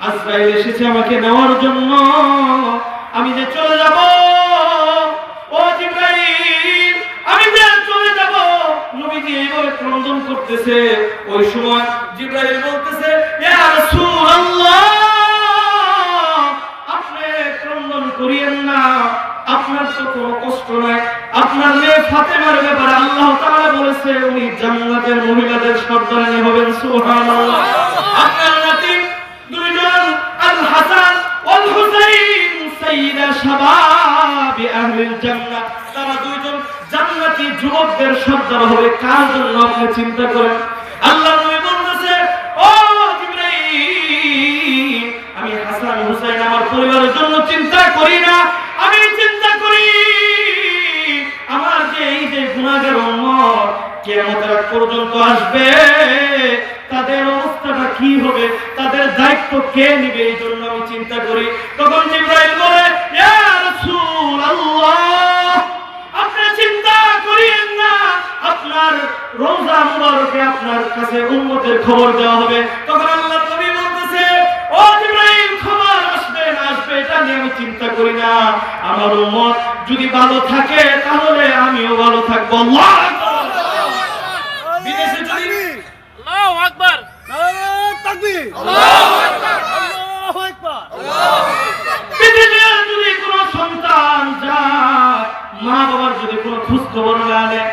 আজরাইল এসেছে আমাকে নেওয়ার জন্য, আমি যে চলে যাব, ও জিবরাইল আমি যে চলে যাব। নবীজি এইভাবে ক্রন্দন করতেছে। ওই সময় জিবরাইল বলতেছে, ইয়া রাসূলুল্লাহ আপনি ক্রন্দন করিয়েন না, আপনার তো কোনো কষ্ট নাই। আপনার মেয়ে ফাতেমার ব্যাপারে আল্লাহ তাআলা বলেছে উনি জান্নাতের মহিলাদের সর্দারিনী হবেন। সুবহানাল্লাহ। আপনার নাতি দুইজন আল হাসান ওয়াল হুসাইন সাইয়্যিদা শাবাবি আহলিল জান্নাহ, তারা দুইজন জান্নাতি যুবকদের সর্দার হবে। কার জন্য আপনি চিন্তা করেন? আল্লাহ নবী বলতেছে, ও জিবরাইল আমি হাসান হুসাইন আমার পরিবারের জন্য চিন্তা করি না, আমি চিন্তা করি আমার যে এই যে গুনাহগার উম্মত কিয়ামতের আগ পর্যন্ত আসবে তাদের অবস্থাটা কি হবে, তাদের দায়িত্ব কে নেবে, এই জন্য আমি চিন্তা করি। তখন জিবরাইল বলে, ইয়া রাসূলুল্লাহ আপনি চিন্তা করিয়েন না, আপনার রওজা মুবারকে আপনার কাছে উম্মতের খবর দেওয়া হবে। তখন আল্লাহ নবী বলতেছে, ও জিবরাইল খবর আসবে না আসবে এটা নিয়ে আমি চিন্তা করি না, আমার উম্মত যদি ভালো থাকে তাহলে আমিও ভালো থাকবো। আল্লাহু আকবার। বিদেশে যদি আল্লাহু আকবার, নারে তাকবীর, আল্লাহু আকবার, আল্লাহু আকবার, আল্লাহু আকবার। বিদেশে যদি কোনো সন্তান যায়, মা বাবার যদি কোনো খোঁজ খবর না নেয়,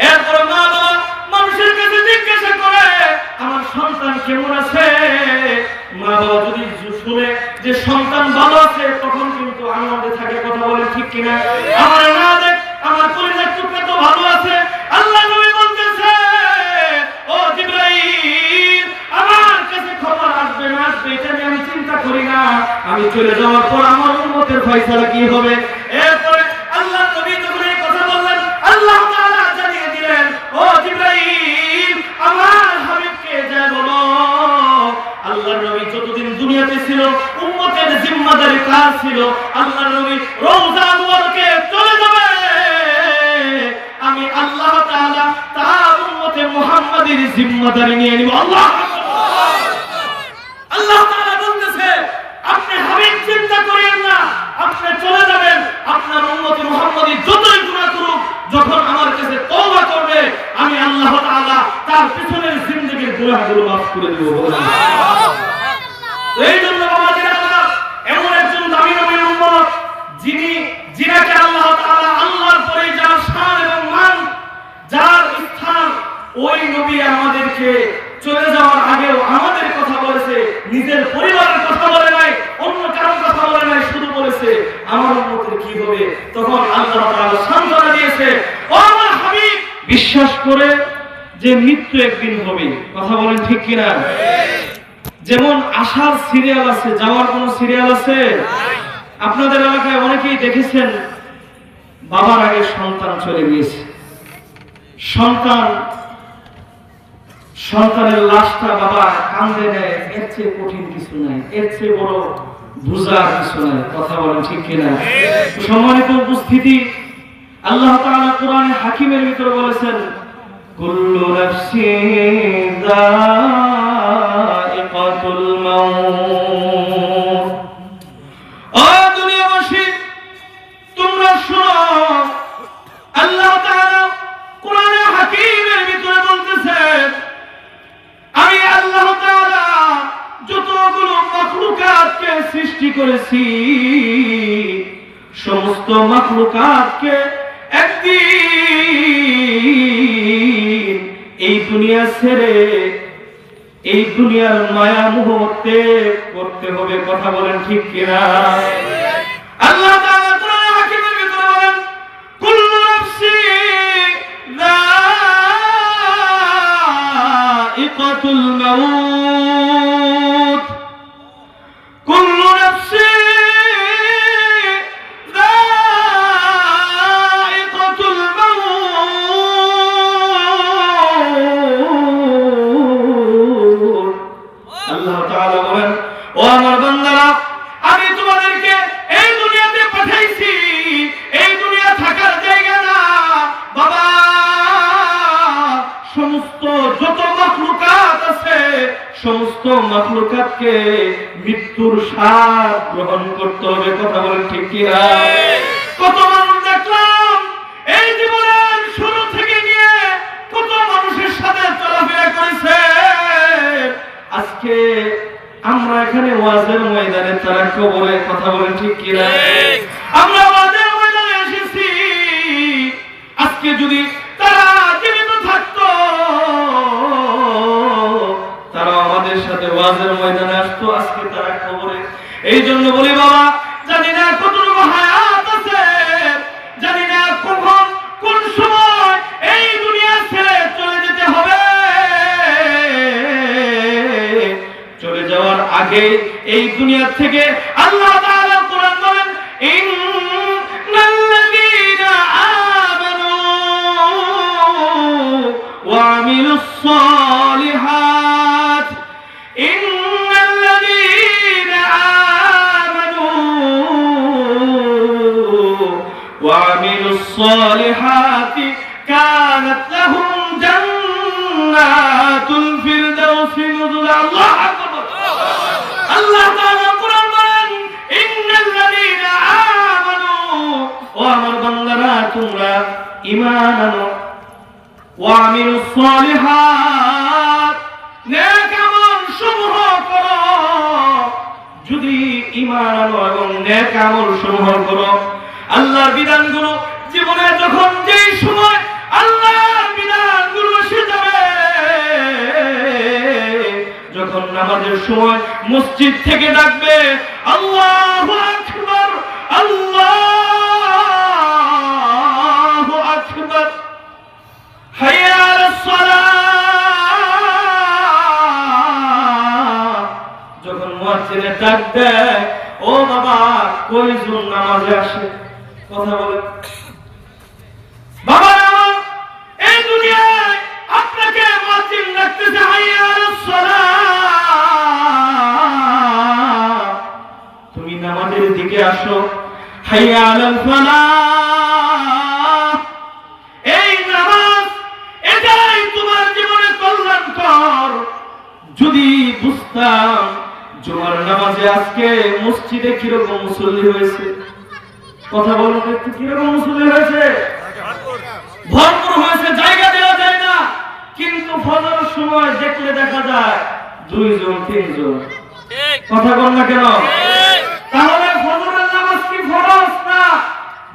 এরপর মা বাবা মানুষের কাছে জিজ্ঞাসা করে আমার সন্তান কেমন আছে, মা বাবা যদি শুনে যে সন্তান ভালো আছে তখন কিন্তু আনন্দে থাকে। কথা বলেন ঠিক কিনা? আমার না দেখ আমার পরিবার টুকরা তো ভালো আছে। আল্লাহ নবী বলতেছে, ও জিবরাইল আমার কাছে খবর আসবে না আসবে এটা নিয়ে আমি চিন্তা করি না, আমি চলে যাওয়ার পর আমার উম্মতের ফয়সালা কি হবে। এরপরে আল্লাহ নবী যখন এই কথা বললেন, আল্লাহ তাআলা জানিয়ে দিলেন, ও জিবরাইল আমার হাবিবকে যা বলো আল্লাহর নবী যতদিন দুনিয়াতে ছিল উম্মতের জিম্মাদারি কাজ ছিল, আল্লাহর নবী রওজা মুবারকে চলে যাবে, আমি আল্লাহ তাআলা তার উম্মতে মুহাম্মাদের জিম্মাদারি নিয়ে নিব। আল্লাহ আল্লাহ তাআলা বলতেছে, আপনি হাবিব চিন্তা করেন না, আপনি চলে যাবেন, আপনার উম্মতে মুহাম্মাদি যতই গুনাহ করুক যখন আমার কাছে তওবা করবে আমি আল্লাহ তাআলা তার পিছনের জিন্দেগীর গুনাহগুলো মাফ করে দেব। এই জন্য আমাদের আল্লাহ এমন একজন দামি নবীর উম্মত যিনাকে আল্লাহ তাআলা আল্লাহর পরে যার শান এবং মান যার স্থান, ওই নবী আমাদেরকে চলে যাওয়ার আগেও আমাদের কথা বলেছে, নিজের পরিবারের কথা বলে নাই, অন্য কারোর কথা বলে নাই, শুধু বলেছে আমার উম্মতের কি হবে। তখন আল্লাহ তাআলা সান্ত্বনা দিয়েছে, ও আমার হাবিব বিশ্বাস করে যে মৃত্যু একদিন হবে। কথা বলেন ঠিক কিনা? যেমন আসার সিরিয়াল আছে, যাওয়ার কোন সিরিয়াল আছে? আপনাদের এলাকায় অনেকেই দেখেছেন বাবার আগে সন্তান চলে গিয়েছে, সন্তানের লাশটা বাবা কাঁদে নেয়, এর চেয়ে কঠিন কিছু নাই, এর চেয়ে বড় বুঝার কিছু নাই। কথা বলেন ঠিক কিনা? সম্মানিত উপস্থিতি, আল্লাহ তাআলা কোরআনে হাকিমের ভিতরে বলেছেন, কুল্লু নাফসিন যায়িকাতুল মাউত। ও দুনিয়াবাসী তোমরা শোনো, আল্লাহ তাআলা কোরআনে হাকিমের ভিতরে বলতেছেন, আমি আল্লাহ তাআলা যতগুলো মাখলুকাতকে সৃষ্টি করেছি সমস্ত মাখলুকাতকে একদিন এই দুনিয়া ছেড়ে এই দুনিয়ার মায়া মুহূর্তে করতে হবে। কথা বলেন ঠিক কিনা? আল্লাহ তাআলা কোরআনে হাকিমের ভিতরে বলেন, কুল্লু নাফসিন যায়িকাতুল মাউত, কুল্লু নাফসিন যায়িকাতুল মাউত। আল্লাহ তাআলা বলেন, ও আমার বান্দারা আমি তোমাদেরকে এই দুনিয়াতে পাঠাইছি, এই দুনিয়া থাকার জায়গা না বাবা। সমস্ত যত মাখলুকাত আছে সমস্ত মাখলুকাতকে মৃত্যুর স্বাদ গ্রহণ করতে হবে। কথা বলেন ঠিক কি না? কত মানুষ দেখলাম এই জীবনের শুরু থেকে নিয়ে কত মানুষের সাথে চলাফেরা করেছে, আজকে আমরা এখানে ওয়াজের ময়দানে তারা কবরে। কথা বলেন ঠিক কি না? আমরা ওয়াজের ময়দানে এসেছি, আজকে যদি তারা জীবিত থাকতো তারা আমাদের সাথে ওয়াজের ময়দানে আসতো, আজকে তারা কবরে। এই জন্য বলি বাবা, জানি না কতটুকু হায়াত আছে, জানি না কখন কোন সময় এই দুনিয়া ছেড়ে চলে যেতে হবে। চলে যাওয়ার আগে এই দুনিয়া থেকে আল্লাহ তাআলা কোরআন বলেন, ইন্নাল্লাযীনা আমানু ওয়া আমিলুস সালিহাত, ইন্নাল্লাযীনা আমানু ওয়া আমিলুস সালিহাতি কানাত লাহুম জান্নাতুল ফিরদাউসি নুজুলা। আল্লাহু আকবার। আল্লাহ তাআলা কোরআন বলেন, ইন্নাল্লাযীনা আমানু, ও আমার বান্দারা তোমরা ঈমান আনো, ওয়া আমিলুস সালিহাত, নেক আমল সমূহ করো। যদি ঈমান আনো এবং নেক আমল সমূহ করো, আল্লাহর বিধানগুলো জীবনে যখন যেই সময় আল্লাহর বিধানগুলো এসে যাবে, যখন নামাজের সময় মসজিদ থেকে ডাকবে আল্লাহু আকবার, আল্লাহু আকবার, হাইয়া আলাস সালাহ, যখন মুয়াজ্জিনে ডাক দেয়, ও বাবা কয়জন নামাজে আসে? কথা বলে বাবা, এই দুনিয়ায় আপনাকে মুয়াজ্জিন ডাকতেছে হাইয়া আলাস সালাহ, তুমি নামাজের দিকে আসো, হাইয়া আলাল ফালাহ। এই নামাজ এটাই তোমার জীবনে কল্যাণকর। যদি বুঝতাম জুমার নামাজে আজকে মসজিদে কিরকম মুসল্লি হয়েছে, কথা বলুন একটু, কিরকম মুসল্লি হয়েছে? ভরপুর হয়েছে, জায়গা দেওয়া যায় না। কিন্তু ফজরের সময় দেখলে দেখা যায় 2 জন 3 জন। কথা বল না কেন? তাহলে ফজরের নামাজ কি ফরজ না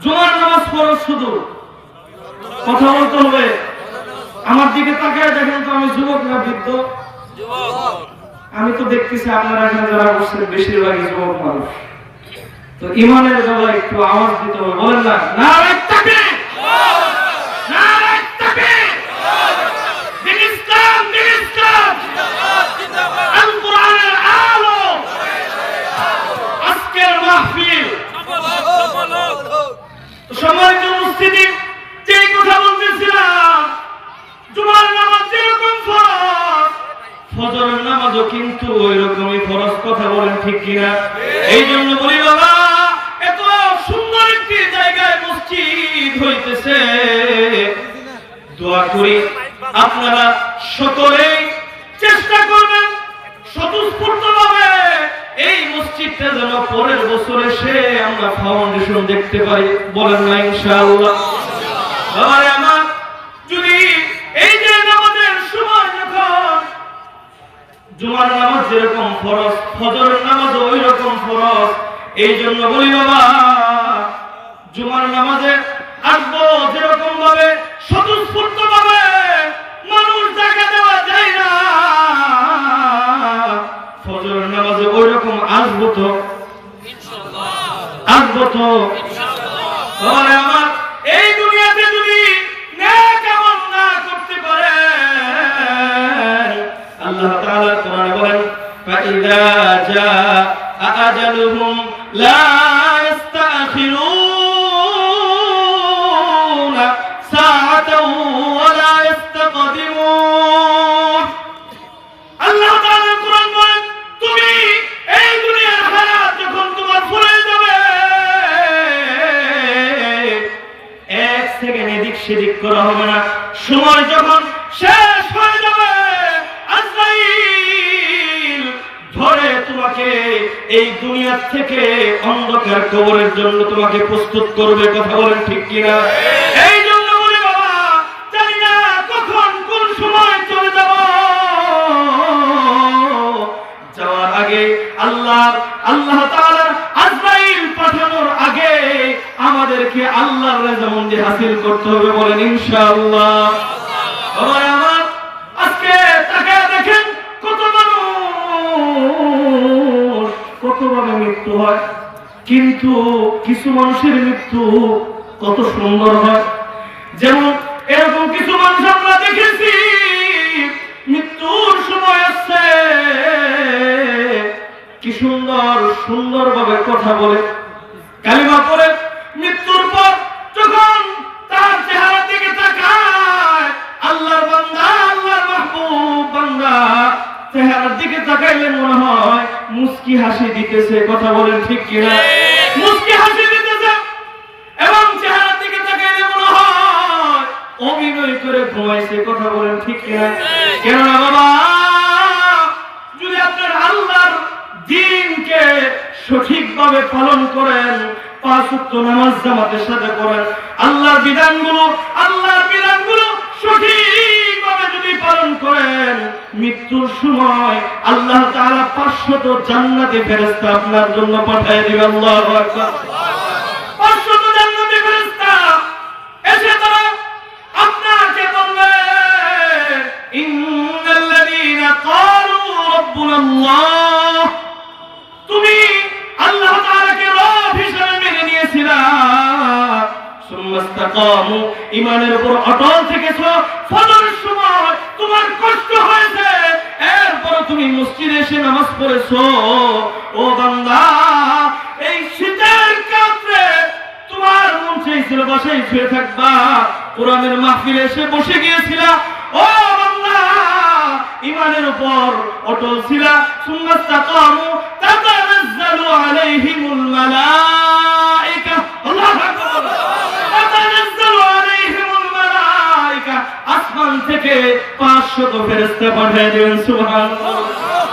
জুমার নামাজ ফরজ? শুধু কথা বলতে হবে। আমার দিকে তাকিয়ে দেখেন তো, আমি যুবক না বৃদ্ধ? আমি তো দেখতেছি আপনারা এখানে যারা বসছেন বেশিরভাগই যুবক মানুষ। তো ইমানের বেলায় একটু আওয়াজ দিতে হবে, বলেন না নারে তাকবীর, নারে তাকবীর, দিন ইসলাম, দিন ইসলাম, আল কোরআনের আলো, আজকের মাহফিল। সম্মানিত উপস্থিতি, যেই কথা বলতেছিলাম, জুমার নামাজ যেরকম ফরজ, ফজরের নামাজও কিন্তু ওই রকমই ফরজ। কথা বলেন ঠিক কিনা? এই জন্য বলি বাবা, এত সুন্দর একটি জায়গায় মসজিদ হইতেছে, দোয়া করি আপনারা সকলেই চেষ্টা করবেন স্বতঃস্ফূর্তভাবে এই মসজিদটা যেন পরের বছর এসে আমরা ফাউন্ডেশন দেখতে পাই। বলেন না ইনশাআল্লাহ? বাবারে আমার, যদি এই যে নামাজের সময় যখন জুমার নামাজ যেরকম ফরজ, ফজরের নামাজ ওই রকম ফরজ। এই জন্য বলি বাবা, জুমার নামাজে আসবো যেরকম ভাবে স্বতঃস্ফূর্ত ভাবে, মানুষ জায়গা দেওয়া যায় না, ফজরের নামাজে ওই রকম আসবো তো, আসবো তো। বাবারে আমার, এই দুনিয়াতে যদি নেক আমল না করতে পারে, আল্লাহ তাআলা কোরআনে বলেন, ফাইযা জাআ আজালুহুম লা ইস্তাখিরুনা সাআতাও ওয়া লা ইস্তাকদিমুন। আল্লাহ তাআলা কোরআন বলেন, তুমি এই দুনিয়ার হায়াত যখন তোমার ফুরিয়ে যাবে, 1 সেকেন্ড এদিক সেদিক করা হবে না। সময় যখন শেষ হয়ে যাবে, আজরাইল তোমাকে এই দুনিয়া থেকে অন্ধকার কবরের জন্য তোমাকে প্রস্তুত করবে। কথা বলেন ঠিক কিনা? এই জন্য বলি বাবা, জানি না কখন কোন সময় চলে যাব। যাওয়ার আগে আল্লাহ তাআলা আজরাইল পাঠানোর আগে আমাদেরকে আল্লাহর রেজামন্দি হাসিল করতে হবে। বলেন ইনশাআল্লাহ। বাবা আমার, আজকে তাকায় দেখেন কত মানুষ কতভাবে মৃত্যু হয়, কিন্তু কিছু মানুষের মৃত্যু কত সুন্দর হয়। যেমন এরকম কিছু মানুষ আমরা দেখেছি, মৃত্যুর সময় আসছে কি সুন্দর ভাবে কথা বলে, কালিমা পড়ে, মৃত্যুর পর যখন তার চেহারার দিকে তাকায়, আল্লাহর বান্দা, আল্লাহর মাহবুব বান্দা চেহারার দিকে তাকাইলে মনে হয় মুস্কি হাসি দিতেছে। কথা বলেন ঠিক কিনা? মুস্কি হাসি দিতেছে, এবং চেহারার দিকে তাকাইলে মনে হয় অভিনয় করে ঘুমাইছে। কথা বলেন ঠিক কিনা? কেননা বাবা, যদি আপনার আল্লাহর দ্বীনকে সঠিকভাবে পালন করেন, 5 ওয়াক্ত নামাজ জামাতের সাথে পড়েন, আল্লাহর বিধানগুলো সঠিকভাবে যদি পালন করেন, মৃত্যুর সময় আল্লাহ তাআলা 500 জান্নাতি ফেরেশতা আপনার জন্য পাঠিয়ে দিবেন। আল্লাহু আকবার। 500 জান্নাতি ফেরেশতা এসে তারা আপনাকে বলবে, ইন্নাল্লাযীনা ক্বালু রাব্বুনাল্লাহ, তুমি আল্লাহ তাআলাকে রব হিসেবে মেনে নিয়েছিলা, সুম্মাস্তাকামু, ঈমানের উপর অটল থেকেছো, ফজরের সময় তোমার কষ্ট হয়েছে, এরপর তুমি মসজিদে এসে নামাজ পড়েছো। ও বান্দা, এই শীতের রাতে তোমার মন চাইছিল বসেই শুয়ে থাকবা, কোরআনের মাহফিলে এসে বসে গিয়েছিলা। ও বান্দা, ঈমানের উপর অটল ছিলা, সুম্মাস্তাকামু তাতানাজ্জালু আলাইহিমুল মালায়েকা, আল্লাহু আকবার, তাতানাজ্জালু আলাইহিমুল মালায়েকা, আসমান থেকে 500 ফেরেশতা পাঠিয়ে দিবেন। সুবহানাল্লাহ।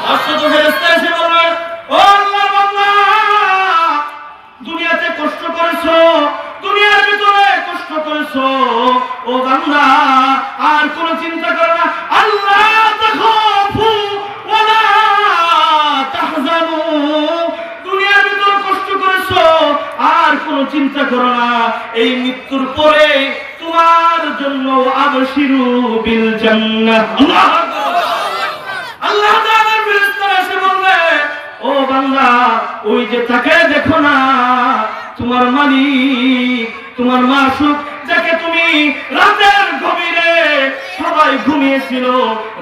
500 ফেরেশতা এসে বলবে, ও আল্লাহর বান্দা, দুনিয়াতে কষ্ট করেছো, দুনিয়ার ভিতরে কষ্ট করেছো, ও বান্দা আর কোনো চিন্তা করো না, আল্লাহ তাখাফু ওয়ালা তাহজানু, দুনিয়ার ভিতরে কষ্ট করেছো আর কোনো চিন্তা করো না, এই মৃত্যুর পরে তোমার জন্য আবশিরু বিল জান্নাহ। আল্লাহু আকবার। আল্লাহ তাআলার ফেরেশতারা এসে বলবে, ও বান্দা, ওই যে তাকে দেখো না, তোমার মালিক, তোমার মাসুক, যাকে তুমি রাতের গভীরে, সবাই ঘুমিয়েছিল,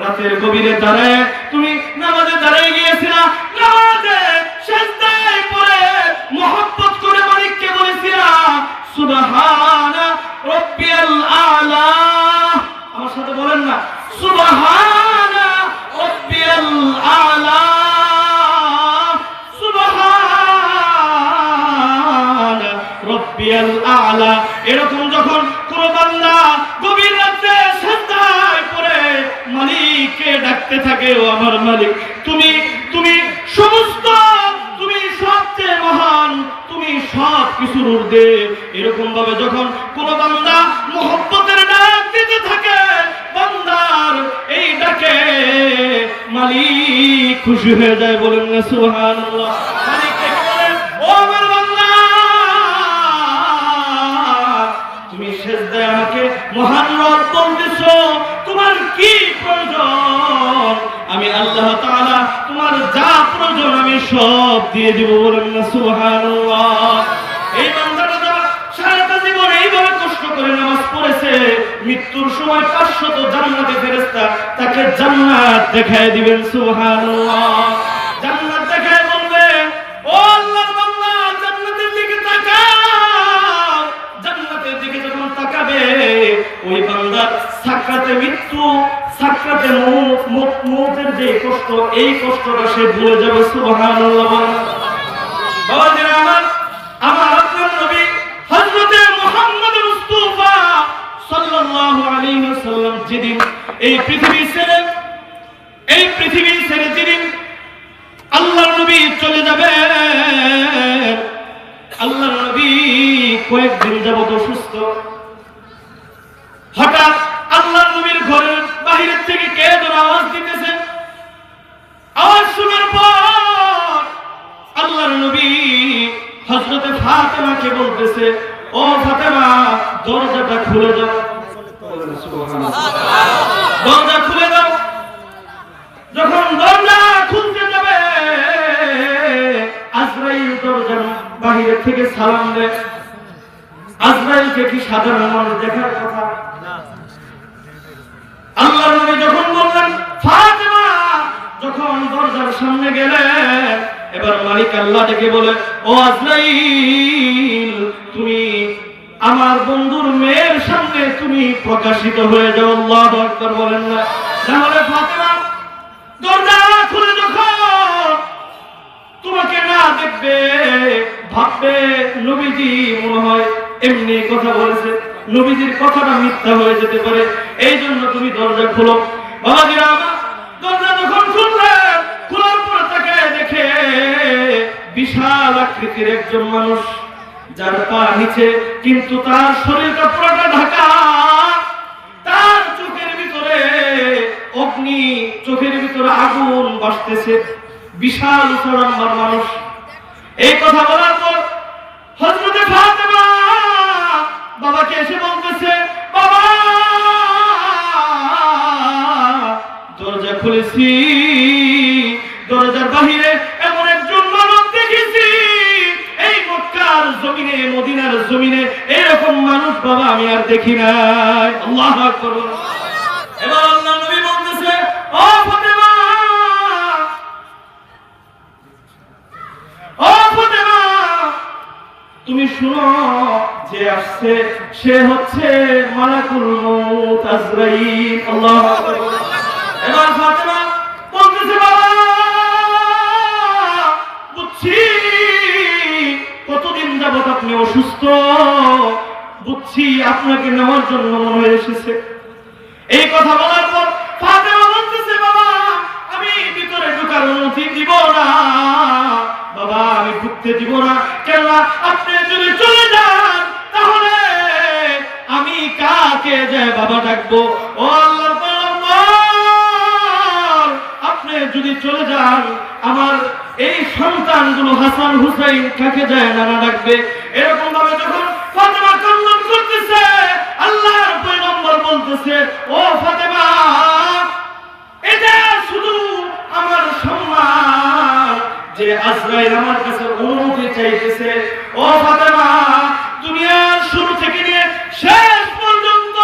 রাতের গভীরে দাঁড়ায় তুমি নামাজে দাঁড়িয়ে গিয়েছিলা, নামাজে সিজদায় পড়ে মহব্বত করে মালিককে বলেছিলা, সুবহানা রাব্বিয়াল আলা, আমার সাথে বলেন না, সুবহানা রাব্বিয়াল আলা, সুবহানা রাব্বিয়াল আলা। এরকম যখন কোন বান্দা গভীর রাতে সিজদায় পড়ে মালিককে ডাকতে থাকে, ও আমার মালিক, তুমি সমস্ত, তুমি সবচেয়ে মহান, তুমি সব কিছুর ঊর্ধ্বে, এরকম ভাবে যখন কোন বান্দা মুহাব্বতের ডাক দিতে থাকে, বান্দার এই ডাকে মালিক খুশি হয়ে যায়। বলেন না সুবহানাল্লাহ। মালিক ডেকে বলেন, ও আমার বান্দা, তুমি সিজদায় আমাকে মহান রব বলতেছো, তোমার কি প্রয়োজন? আমি আল্লাহ তাআলা তোমার যা প্রয়োজন আমি সব দিয়ে দিব। বলেন না সুবহানাল্লাহ। এই বান্দাটা যারা সারাটা জীবন এইভাবে কষ্ট করে নামাজ পড়েছে, মৃত্যুর সময় 500 জান্নাতি ফেরেশতা তাকে জান্নাত দেখায় দিবেন। সুবহানাল্লাহ। জান্নাত দেখায় বলবে, ও আল্লাহর বান্দা, জান্নাতের দিকে তাকাও। জান্নাতের দিকে যখন তাকাবে, ওই বান্দার সাকরাতে মৃত্যু, সাকরাতে মৌতের যে কষ্ট, এই কষ্টটা সে ভুলে যাবে। সুবহানাল্লাহ। বাবাজিরা আমার আপনার নবী হযরতে মুহাম্মদ মুস্তাফা সাল্লাল্লাহু আলাইহি ওয়াসাল্লাম যেদিন এই পৃথিবী ছেড়ে যেদিন আল্লাহর নবী চলে যাবেন। আল্লাহর নবী কয়েকদিন যাবত অসুস্থ। হঠাৎ আল্লাহর নবীর ঘরের বাহিরের থেকে কে যেন আওয়াজ দিতেছে। আওয়াজ শোনার পর আল্লাহর নবী হযরতে ফাতেমাকে বলতেছে, ও ফাতেমা, দরজাটা খুলে দাও, দরজা খুলে দাও। যখন দরজা খুলতে যাবে, আজরাইল দরজার বাহিরে থেকে সালাম দেয়। আজরাইলকে কি সাধারণ মানুষ দেখার কথা? আল্লাহর নবী যখন বললেন ফাতেমা, যখন দরজার সামনে গেলেন, এবার মালিক আল্লাহ ডেকে বলে, ও আজরাইল, তুমি আমার বন্ধুর মেয়ের সামনে তুমি প্রকাশিত হয়ে যাও। আল্লাহু আকবার বলেন না? তাহলে ফাতেমা দরজা খুলে যখন তোমাকে না দেখবে, ভাববে নবীজি মনে হয় এমনি কথা বলেছে, নবীজির কথাটা মিথ্যা হয়ে যেতে পারে, এই জন্য তুমি দরজা খোলো। বাবাজিরা আমার, দরজা যখন খুললেন, খোলার পর তাকে দেখে বিশাল আকৃতির একজন মানুষ, যার পা নিচে কিন্তু তার শরীরটা পুরোটা ঢাকা। তার চোখের ভিতরে অগ্নি, চোখের ভিতরে আগুন বাসতেছে। বিশাল উচ্চলম্বার মানুষ। এই কথা বলার পর হযরতে ফাতেমা বাবাকে এসে বলতেছে, বাবা, দরজা খুলেছি, দরজার বাহিরে এমন একজন মানুষ দেখেছি, এই মক্কার জমিনে, মদিনার জমিনে এরকম মানুষ বাবা আমি আর দেখি নাই। আল্লাহু আকবার। এবার আল্লাহর নবী বলতেছে, ও ফাতেমা, ও ফাতেমা, তুমি শুনো, যে আসছে সে হচ্ছে মালাকুল মউত আজরাইল। আল্লাহু আকবার। এবার ফাতেমা বলতেছে, বাবা, বুঝছি কতদিন যাবত আপনি অসুস্থ, বুঝছি আপনাকে নেওয়ার জন্য মনে হয় এসেছে। এই কথা বলার পর ফাতেমা বলতেছে, বাবা, আমি ভিতরে ঢোকার অনুমতি দিব না, বাবা আমি ঢুকতে দিব না। কেননা আপনি যদি চলে যান, তাহলে আমি কাকে যায় বাবা ডাকবো? ও আল্লাহর পয়গম্বর, আপনি যদি চলে যান, আমার এই সন্তানগুলো হাসান হুসাইন কাকে যায় নানা ডাকবে? এরকম ভাবে যখন ফাতেমা কান্না করতেছে, আল্লাহর পয়গম্বর বলতেছে, ও ফাতেমা, এটা শুধু আমার সম্মান যে আজরাইল আমার কাছে অনুমতি চাইতেছে। ও ফাতেমা, দুনিয়ার শুরু থেকে নিয়ে শেষ পর্যন্ত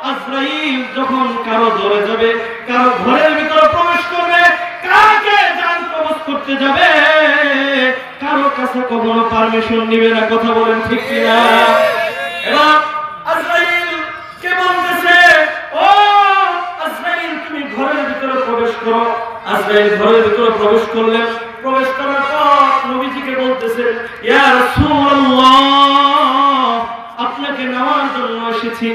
আজরাইল যখন কারো ধরে যাবে, কারো ঘরের ভিতরে প্রবেশ করবে, কাকে জান কবজ করতে যাবে, কারো কাছে কখনো পারমিশন নিবে না। কথা বলেন ঠিক কিনা? এবার আজরাইল কে বলতেছে, ও আজরাইল, তুমি ঘরের ভিতরে প্রবেশ করো। আজরাইল ঘরের ভিতরে প্রবেশ করলেন। প্রবেশ করার পর নবীজিকে বলতেছে, ইয়া রাসূলুল্লাহ, আপনাকে নেওয়ার জন্য এসেছি।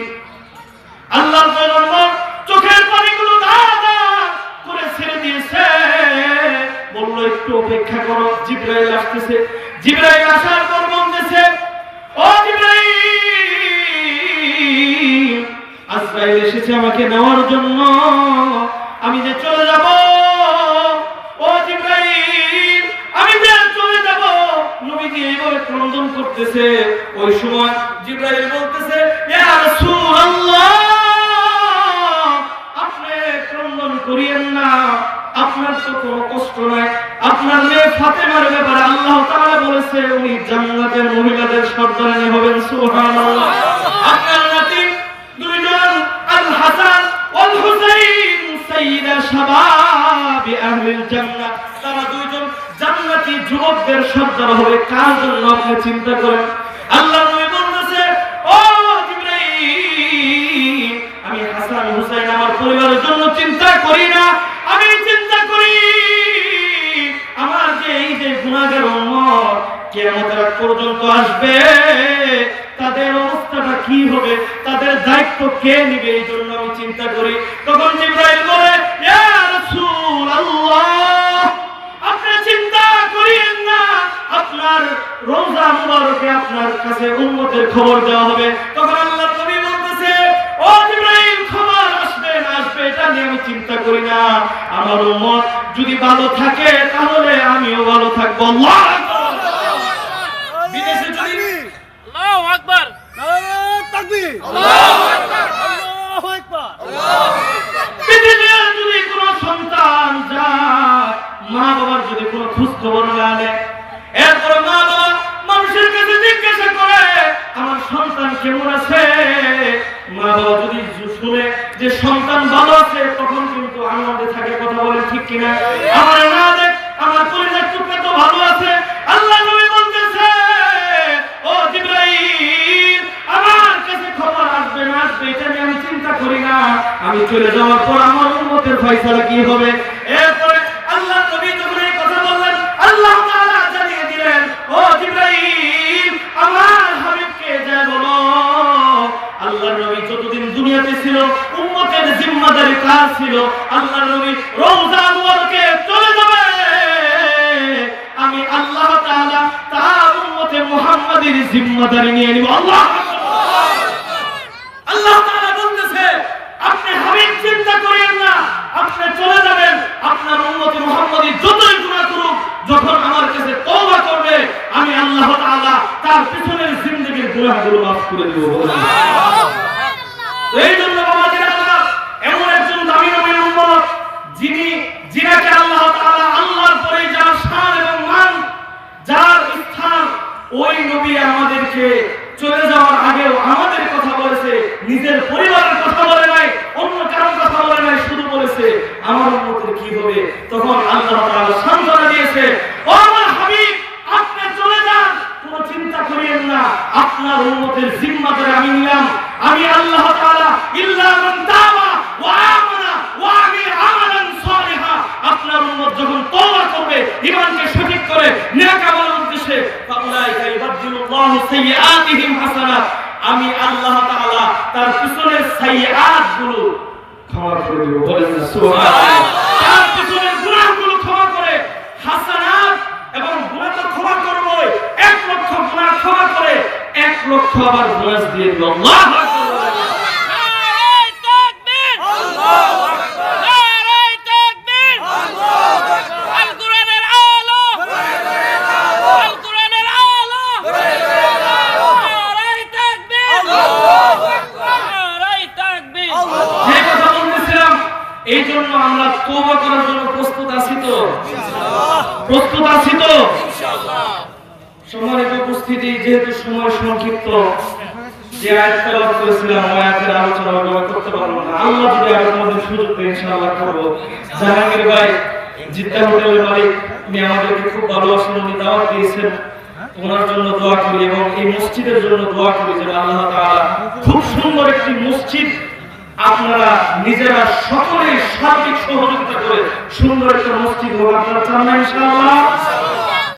আল্লাহর পয়গম্বর চোখের পানিগুলো দাদা করে ছেড়ে দিয়েছে, বলল একটু অপেক্ষা করো, জিবরাইল আসতেছে। জিবরাইল আসার পর বলতেছে, ও জিবরাইল, আজরাইল এসেছে আমাকে নেওয়ার জন্য, আমি যে চলে যাব। ও জিবরাইল, আমি যে চলে যাব। নবীজি এইভাবে ক্রন্দন করতেছে। ওই সময় জিবরাইল বলতেছে, ইয়া রাসূলুল্লাহ, আপনি ক্রন্দন করিয়েন না, আপনার তো কোনো কষ্ট নাই। আপনার মেয়ে ফাতেমার ব্যাপারে আল্লাহ তাআলা বলেছে উনি জান্নাতের মহিলাদের সর্দারানী হবেন। সুবহানাল্লাহ। আপনার নাতি দুইজন আল হাসান ওয়াল হুসাইন সাইয়্যিদা শাবাবি আহলিল জান্নাহ, তারা দুইজন জান্নাতি যুবকদের সর্দার হবে। কার জন্য আপনি চিন্তা করেন? আল্লাহ নবী বলতেছে, ও জিবরাইল, আমি হাসান হুসাইন আমার পরিবারের জন্য চিন্তা করি না, আমি চিন্তা করি আমার যে এই যে গুনাহগার উম্মত কিয়ামতের আগ পর্যন্ত আসবে, তাদের অবস্থাটা কি হবে, তাদের দায়িত্ব কে নিবে, এই জন্য আমি চিন্তা করি। তখন জিবরাইল বলে, ইয়া রাসূলুল্লাহ, আপনি রওজা মুবারকে আপনার কাছে উম্মতের খবর দেওয়া হবে। তখন আল্লাহ নবী বলতেছে, ও জিবরাইল, খবর আসবে না আসবে এটা নিয়ে আমি চিন্তা করি না। আমার উম্মত যদি ভালো থাকে তাহলে আমিও ভালো থাকবো। আল্লাহু আকবার। বিদেশে যদি আল্লাহু আকবার, নারায়ে তাকবীর, আল্লাহু আকবার, আল্লাহু আকবার, বিদেশে যদি কোনো সন্তান যায়, মা বাবার যদি কোনো খোঁজ খবর না নেয়, এরপর মা বাবা মানুষের কাছে জিজ্ঞাসা করে আমার সন্তান কেমন আছে, মা বাবা যদি শুনে যে সন্তান ভালো আছে তখন কিন্তু আনন্দে থাকে। কথা বলেন ঠিক কিনা? আমার না দেখ আমার পরিবার টুকরা তো ভালো আছে। আল্লাহ নবী বলতেছে, ও জিবরাইল, আমার কাছে খবর আসবে না আসবে এটা নিয়ে আমি চিন্তা করি না। আমি চলে যাওয়ার পর আমার উম্মতের ফয়সালা কি হবে। এরপরে আল্লাহ নবী যখন এই কথা বললেন, আল্লাহ তাআলা জানিয়ে দিলেন, ও জিবরাইল, আমার হাবিবকে যা বলো আল্লাহর নবী যতদিন দুনিয়াতে ছিল উম্মতের জিম্মাদারি কাজ ছিল, আল্লাহর নবী রওজা মুবারকে চলে যাবে, আমি আল্লাহ তাআলা তার উম্মতে মুহাম্মাদের জিম্মাদারি নিয়ে নিব। আল্লাহ আল্লাহ তাআলা বলতেছে, আপনি হাবিব চিন্তা করেন না, আপনি চলে যাবেন, আপনার উম্মতে মুহাম্মাদি যতই গুনাহ করুক যখন আমার কাছে তওবা করবে আমি আল্লাহ তাআলা তার পিছনের জিন্দেগীর গুনাহগুলো মাফ করে দেব। এই জন্য বাবাজি আপনারা এমন একজন দামি নবীর উম্মত যিনাকে আল্লাহ তাআলা আল্লাহর পরে যার শান এবং মান, যার স্থান, ওই নবী আমাদেরকে চলে যাওয়ার আগেও আমাদের কথা বলেছে, নিজের পরিবারের কথা বলে নাই, অন্য কারোর কথা বলে নাই, শুধু বলেছে আমার উম্মতের কি হবে। তখন আল্লাহ তাআলা সান্ত্বনা দিয়েছে, ও আমার হাবিব, আপনি চলে যান, কোনো চিন্তা করিয়েন না, আপনার উম্মতের জিম্মাদারি আমি নিলাম। আমি আল্লাহ তাআলা ইল্লা মান তাবা ওয়া আমানা ওয়া আমিলা আমালান সালিহা, আপনার উম্মত যখন তওবা করবে, ঈমানকে সঠিক করে নেক আমলের উদ্দেশ্যে, ফাউলাইকা ইউবাদদিলুল্লাহু সাইয়্যাতিহিম হাসানাত, আমি আল্লাহ তাআলা তার পিছনের সাইয়্যাতগুলো ক্ষমা করে দেব। বলেন সুবহানাল্লাহ। তার পিছনের গুনাহগুলো ক্ষমা করে হাসানাত, এবং গুনাহ তো ক্ষমা করবই, 1 লক্ষ গুনাহ ক্ষমা করে 1 লক্ষ আবার বোনাস দিয়ে দেব। আল্লাহু আকবার। নারায়ে তাকবীর, আল্লাহু আকবার, নারায়ে তাকবীর, আল্লাহু আকবার, আল কোরআনের আলো, আল কোরআনের আলো, নারায়ে তাকবীর, আল্লাহু আকবার, নারায়ে তাকবীর। যে কথা বলতেছিলাম, এই জন্য আমরা তওবা করার জন্য প্রস্তুত আছি তো? প্রস্তুত আছি তো? ইনশাআল্লাহ। সম্মানিত উপস্থিতি, যেহেতু সময় সংক্ষিপ্ত, যে আয়াত তেলাওয়াত করেছিলাম ওই আয়াতের আলোচনা করতে পারবো না। আল্লাহ যদি আরো আমাদের সুযোগ দেয় ইনশাআল্লাহ করব। জাহাঙ্গীর ভাই, জিদ্দা হোটেলের মালিক, উনি আমাদেরকে খুব ভালোবাসেন, উনি দাওয়াত দিয়েছেন, ওনার জন্য দোয়া করি এবং এই মসজিদের জন্য দোয়া করি যে আল্লাহ তাআলা খুব সুন্দর একটি মসজিদ আপনারা নিজেরা সকলেই সার্বিক সহযোগিতা করে সুন্দর একটা মসজিদ হোক, আপনারা চান না ইনশাআল্লাহ?